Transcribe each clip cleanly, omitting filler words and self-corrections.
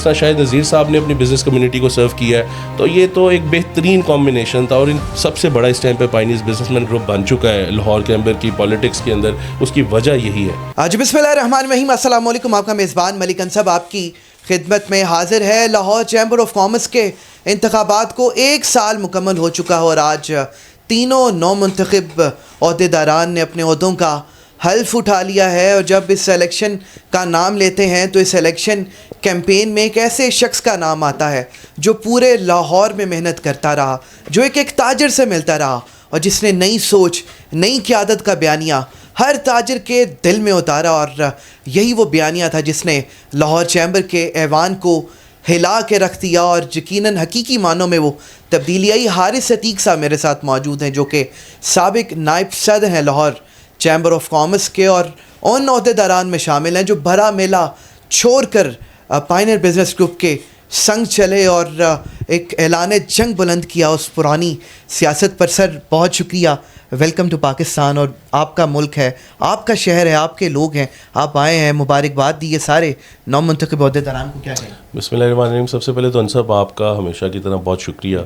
शायद नज़ीर साहब ने अपनी बिज़नेस कम्युनिटी को सर्व किया है, तो ये तो एक बेहतरीन कॉम्बिनेशन था। और इन सबसे बड़ा इस टाइम पे पाइनीज़ बिजनेसमैन ग्रुप बन चुका है लाहौर के अंदर की पॉलिटिक्स के अंदर, उसकी वजह यही है। आज बिस्मिल्लाहिर्रहमानिर्रहीम, अस्सलाम वालेकुम। आपका मेज़बान मलिक अंसब आपकी खिदमत में हाजिर है। लाहौर चैम्बर ऑफ कॉमर्स के इंतखाबात को 1 साल मुकम्मल हो चुका है और आज तीनों नौमुंतखब अहदेदारान ने अपने ओहदों का हल्फ उठा लिया है। और जब इस इलेक्शन का नाम लेते हैं तो इस इलेक्शन कैंपेन में एक ऐसे शख्स का नाम आता है जो पूरे लाहौर में मेहनत करता रहा, जो एक ताजर से मिलता रहा और जिसने नई सोच, नई क़यादत का बयानिया हर ताजर के दिल में उतारा। और यही वो बयानिया था जिसने लाहौर चैम्बर के ऐवान को हिला के रख दिया और यकीनन हकीकी मानों में वो तब्दीली आई। हारिस अतीक साहब मेरे साथ मौजूद हैं जो कि साबिक नायब सदर हैं लाहौर चैम्बर ऑफ कॉमर्स के और उन अहदेदारान में शामिल हैं जो भरा मेला छोड़ कर पायनियर बिजनेस ग्रुप के संग चले और एक ऐलान जंग बुलंद किया उस पुरानी सियासत पर। सर बहुत शुक्रिया, वेलकम टू पाकिस्तान। और आपका मुल्क है, आपका शहर है, आपके लोग हैं, आप आए हैं, मुबारकबाद दी है सारे नौमुंतखब अहदेदारान को, क्या कहें? बिस्मिल्लाहिर्रहमानिर्रहीम। सबसे पहले तो अंसब आपका हमेशा की तरह बहुत शुक्रिया,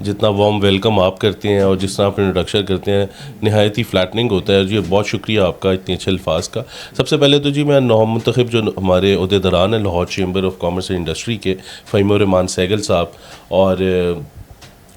जितना वार्म वेलकम आप करते हैं और जिस तरह आप इंट्रोडक्शन करते हैं नहायत ही फ्लैटनिंग होता है जी। बहुत शुक्रिया आपका इतने अच्छे अल्फाज का। सबसे पहले तो जी मैं नौमुंतखब जो हमारे अहदेदारान हैं Lahore chamber of commerce and industry के, फ़हीम रहमान सहगल साहब और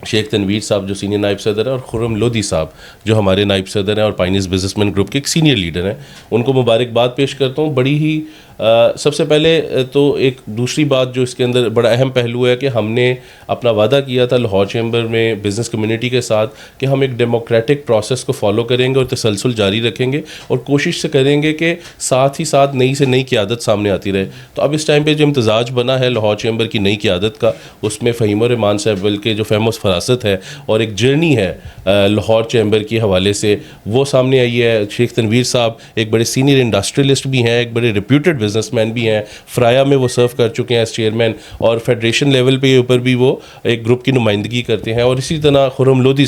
शेख तनवीर साहब जो सीनियर नायब सदर है और खुर्रम लोधी साहब जो हमारे नायब सदर हैं और पाइनीज़ बिजनेसमैन ग्रुप के एक सीनियर लीडर हैं, उनको मुबारकबाद पेश करता हूँ। बड़ी ही सबसे पहले तो एक दूसरी बात जो इसके अंदर बड़ा अहम पहलू है कि हमने अपना वादा किया था लाहौर चैम्बर में बिज़नेस कम्युनिटी के साथ कि हम एक डेमोक्रेटिक प्रोसेस को फॉलो करेंगे और तसलसल जारी रखेंगे और कोशिश से करेंगे कि साथ ही साथ नई से नई क़यादत सामने आती रहे। तो अब इस टाइम पे जो इम्तजाज बना है लाहौर चैम्बर की नई क़यादत का, उसमें फ़हीम रहमान साहब के जो फेमस फरासत है और एक जर्नी है लाहौर चैम्बर के हवाले से वो सामने आई है। शेख तनवीर साहब एक बड़े सीनियर इंडस्ट्रियलिस्ट भी हैं, एक बड़े रिप्यूटेड बिजनेसमैन भी हैं, फ्राया में वो सर्व कर चुके हैं एज चेयरमैन और फेडरेशन लेवल पे ऊपर भी वो एक ग्रुप की नुमाइंदगी करते हैं। और इसी तरह खुर्रम लोधी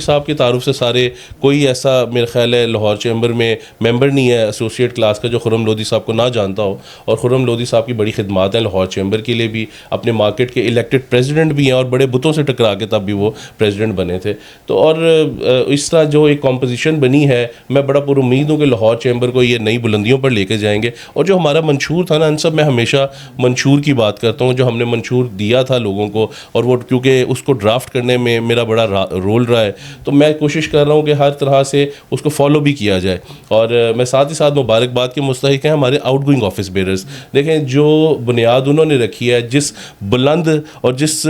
साहब के तारुफ से सारे कोई ऐसा मेरे ख्याल है लाहौर चैम्बर में मेंबर नहीं है एसोसिएट क्लास का जो खुर्रम लोधी साहब को ना जानता हो। और खुर्रम लोधी साहब की बड़ी खिदमात हैं लाहौर चैम्बर के लिए भी, अपने मार्केट के इलेक्टेड प्रेसिडेंट भी हैं और बड़े बुतों से टकरा के तब भी वो प्रेसिडेंट बने थे। तो और इस तरह जो एक कॉम्पोजिशन बनी है, मैं बड़ा पुरुम्मीद हूँ कि लाहौर चैम्बर को ये नई बुलंदियों पर लेके जाएंगे। और जो हमारा मंशूर था ना अंसब, मैं हमेशा मंशूर की बात करता हूँ, जो हमने मंशूर दिया था लोगों को और वो क्योंकि उसको ड्राफ्ट करने में मेरा बड़ा रोल रहा है, तो मैं कोशिश कर रहा हूँ कि हर तरह से उसको फॉलो भी किया जाए। और मैं साथ ही साथ मुबारकबाद के मुस्तहिक हैं हमारे आउटगोइंग ऑफिस बेरर्स। देखें जो बुनियाद उन्होंने रखी है, जिस बुलंद और जिस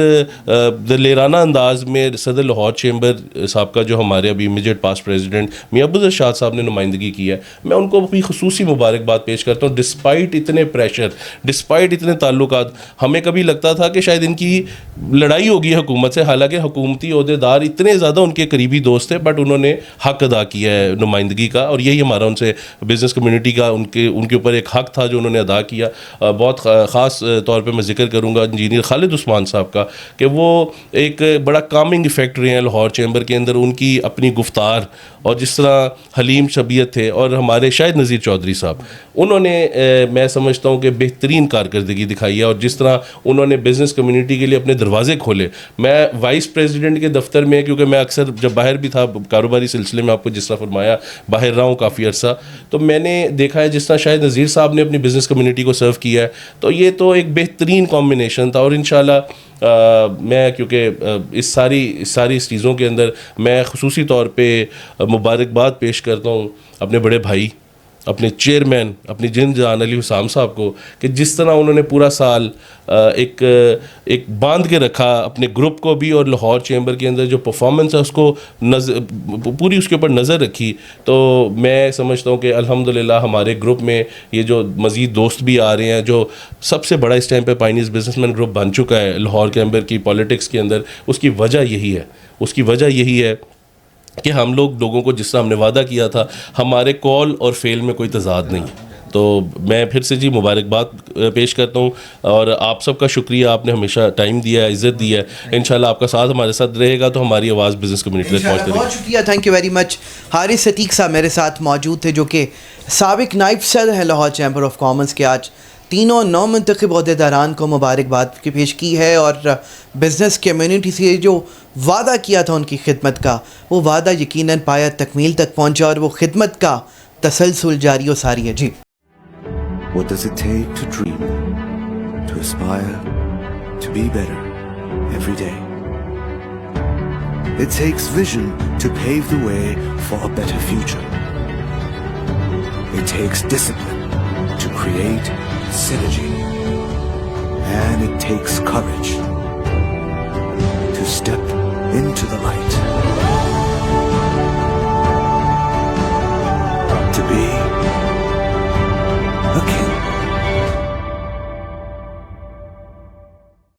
दलेराना अंदाज में सदर लाहौर चैम्बर साहब का जो हमारे अभी इमीडिएट पास्ट प्रेसिडेंट मियां अब्दुल रशीद साहब ने नुमाइंदगी की है, मैं उनको भी खुसूसी मुबारकबाद पेश करता हूँ। डिस्पाइट इतने प्रेशर, डिस्पाइट इतने ताल्लुकात, हमें कभी लगता था कि शायद इनकी लड़ाई होगी हुकूमत से, हालांकि हुकूमती ओहदेदार इतने ज़्यादा उनके करीबी दोस्त थे, बट उन्होंने हक अदा किया है नुमाइंदगी का और यही हमारा उनसे बिज़नेस कम्युनिटी का उनके ऊपर एक हक था जो उन्होंने अदा किया। बहुत ख़ास तौर पर मैं जिक्र करूँगा इंजीनियर खालिद उस्मान साहब का कि वो एक बड़ा कामिंग इफ़ेक्ट रहे हैं लाहौर चैम्बर के अंदर। उनकी अपनी गुफ्तार और जिस तरह हलीम शबीयत थे, और हमारे शाहिद नज़ीर चौधरी साहब, उन्होंने मैं समझता हूँ कि बेहतरीन कारकर्दगी दिखाई है और जिस तरह उन्होंने बिज़नेस कम्युनिटी के लिए अपने दरवाजे खोले। मैं वाइस प्रेसिडेंट के दफ्तर में, क्योंकि मैं अक्सर जब बाहर भी था कारोबारी सिलसिले में, आपको जिस तरह फरमाया बाहर रहा हूँ काफ़ी अर्सा, तो मैंने देखा है जिस तरह शाहिद नज़ीर साहब ने अपनी बिज़नेस कम्युनिटी को सर्व किया है, तो ये तो एक बेहतरीन कॉम्बिनेशन था। और इंशाल्लाह मैं क्योंकि इस सारी चीज़ों के अंदर मैं खुसूसी तौर पे मुबारकबाद पेश करता हूँ अपने बड़े भाई, अपने चेयरमैन, अपनी जिंद जान अली हुसाम साहब को, कि जिस तरह उन्होंने पूरा साल एक बांध के रखा अपने ग्रुप को भी और लाहौर चैम्बर के अंदर जो परफॉर्मेंस है उसको पूरी उसके ऊपर नज़र रखी। तो मैं समझता हूँ कि अल्हम्दुलिल्लाह हमारे ग्रुप में ये जो मज़ीद दोस्त भी आ रहे हैं, जो सबसे बड़ा इस टाइम पे पाइनीज़ बिजनेसमैन ग्रुप बन चुका है लाहौर के अंदर की पॉलिटिक्स के अंदर, उसकी वजह यही है कि हम लोगों को जिस तरह हमने वादा किया था, हमारे कॉल और फेल में कोई तज़ाद नहीं है। तो मैं फिर से जी मुबारकबाद पेश करता हूँ और आप सबका शुक्रिया, आपने हमेशा टाइम दिया है, इज़्ज़त दी है। इंशाल्लाह आपका साथ हमारे साथ रहेगा तो हमारी आवाज़ बिज़नेस कम्युनिटी तक पहुँचती रहेगी। बहुत शुक्रिया, thank you very much. Haris Atiq साहब मेरे साथ मौजूद थे जो कि साबिक नायब सदर हैं लाहौर चैम्बर ऑफ कॉमर्स के, आज तीनों नौमुंतखब अहदेदारान को मुबारकबाद की पेश की है और बिज़नेस कम्युनिटी से जो वादा किया था उनकी खिदमत का, वो वादा यकीनन पाया तकमील तक पहुंचा और वो खिदमत का तसलसल जारी व सारी है। जी What does it take to dream, to aspire, to be better every day? It takes vision to pave the way for a better future. It takes discipline to create synergy. And it takes courage to step into the light.